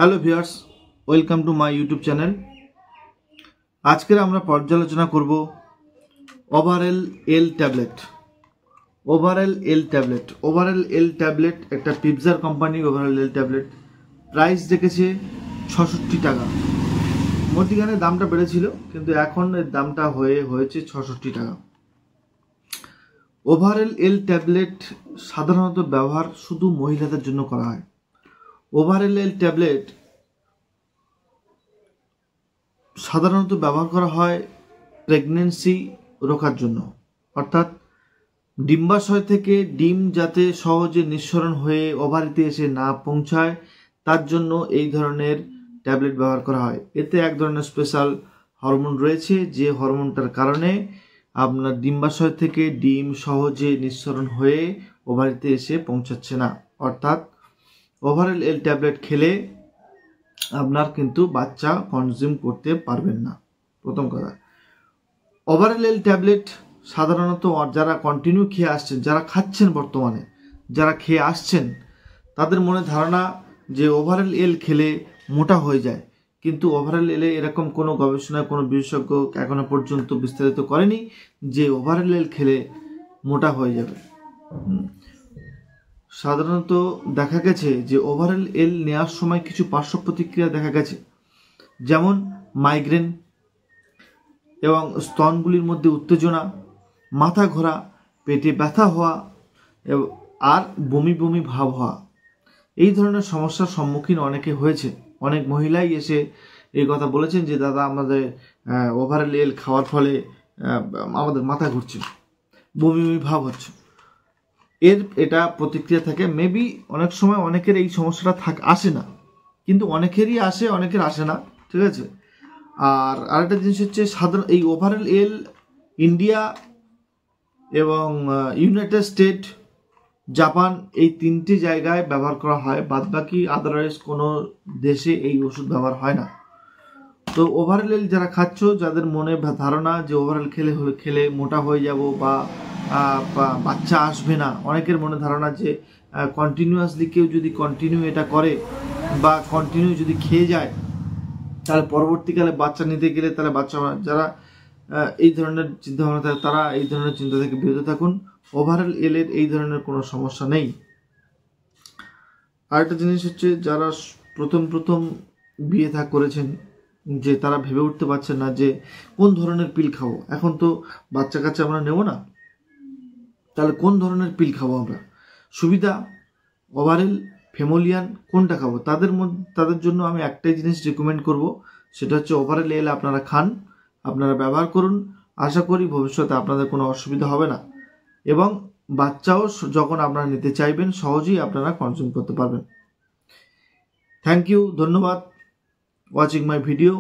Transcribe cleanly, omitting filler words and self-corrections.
Hello viewers, welcome to my YouTube channel. আজকের আমরা পর্যালোচনা করব ওভারএল এল ট্যাবলেট। ওভারএল এল ট্যাবলেট একটা পিপজার কোম্পানি। ওভারএল এল ট্যাবলেট প্রাইস রেখেছে 66 টাকা। মধ্যিখানে দামটা বেড়েছিল, কিন্তু এখন এর দামটা হয়েছে 66 টাকা। ওভারএল এল ট্যাবলেট সাধারণত ব্যবহার শুধু মহিলাদের জন্য করা হয়। ওভারএল এল ট্যাবলেট সাধারণত ব্যবহার করা হয় প্রেগনেন্সি রোখার জন্য, অর্থাৎ ডিম্বাশয় থেকে ডিম যাতে সহজে নিঃসরণ হয়ে ওভারিতে এসে না পৌঁছায় তার জন্য এই ধরনের ট্যাবলেট ব্যবহার করা হয়। এতে এক ধরনের স্পেশাল হরমোন রয়েছে, যে হরমোনটার কারণে আপনার ডিম্বাশয় থেকে ডিম সহজে নিঃসরণ হয়ে ওভারিতে এসে পৌঁছাচ্ছে না। অর্থাৎ ওভারএল এল ট্যাবলেট খেলে আপনার কিন্তু বাচ্চা কনজিউম করতে পারবেন না। প্রথম কথা, ওভারএল এল ট্যাবলেট সাধারণত যারা কন্টিনিউ খেয়ে আসছেন, যারা খাচ্ছেন, বর্তমানে যারা খেয়ে আসছেন, তাদের মনে ধারণা যে ওভারএল এল খেলে মোটা হয়ে যায়। কিন্তু ওভারএল এলে এরকম কোনো গবেষণায় কোনো বিশেষজ্ঞ এখনো পর্যন্ত বিস্তারিত করেনি যে ওভারএল এল খেলে মোটা হয়ে যাবে। সাধারণত দেখা গেছে যে ওভারএল এল নেওয়ার সময় কিছু পার্শ্ব প্রতিক্রিয়া দেখা গেছে, যেমন মাইগ্রেন এবং স্তনগুলির মধ্যে উত্তেজনা, মাথা ঘোরা, পেটে ব্যথা হওয়া আর বমি বমি ভাব হওয়া। এই ধরনের সমস্যার সম্মুখীন অনেকে হয়েছে। অনেক মহিলাই এসে এই কথা বলেছেন যে দাদা, আমাদের ওভারএল এল খাওয়ার ফলে আমাদের মাথা ঘুরছে, বমি বমি ভাব হচ্ছে। এটা প্রতিক্রিয়া থাকে। মেবি অনেক সময় অনেকের এই সমস্যাটা আসে না, কিন্তু অনেকেরই আসে, অনেকের আসে না। ঠিক আছে। আর আরেকটা জিনিস হচ্ছে, সাধারণ এই ওভারএল এল ইন্ডিয়া এবং ইউনাইটেড স্টেট, জাপান, এই তিনটি জায়গায় ব্যবহার করা হয়। বাদবাকি আদারওয়াইজ কোনো দেশে এই ওষুধ ব্যবহার হয় না। তো ওভারএল এল যারা খাচ্ছ, যাদের মনে ধারণা যে ওভারএল খেলে মোটা হয়ে যাব বা বাচ্চা আসবে না, অনেকের মনে ধারণা যে কন্টিনিউয়াসলি কেউ যদি কন্টিনিউ এটা করে বা কন্টিনিউ যদি খেয়ে যায় তাহলে পরবর্তীকালে বাচ্চা নিতে গেলে তাহলে বাচ্চা, যারা এই ধরনের চিন্তাভাবনা থাকে তারা এই ধরনের চিন্তা থেকে বিরত থাকুন। ওভারএল এল এর এই ধরনের কোনো সমস্যা নেই। আরেকটা জিনিস হচ্ছে, যারা প্রথম বিয়ে করেছেন, যে তারা ভেবে উঠতে পারছেন না যে কোন ধরনের পিল খাবো। এখন তো বাচ্চা কাচ্চা আমরা নেব না, তাহলে কোন ধরনের পিল খাবো আমরা? সুবিধা ওভারএল, ফেমোলিয়ান, কোনটা খাবো? তাদের জন্য আমি একটাই জিনিস রেকমেন্ড করব, সেটা হচ্ছে ওভারএল এল আপনারা খান, আপনারা ব্যবহার করুন। আশা করি ভবিষ্যতে আপনাদের কোনো অসুবিধা হবে না, এবং বাচ্চাও যখন আপনারা নিতে চাইবেন সহজেই আপনারা কনজিউম করতে পারবেন। থ্যাংক ইউ, ধন্যবাদ ওয়াচিং মাই ভিডিও।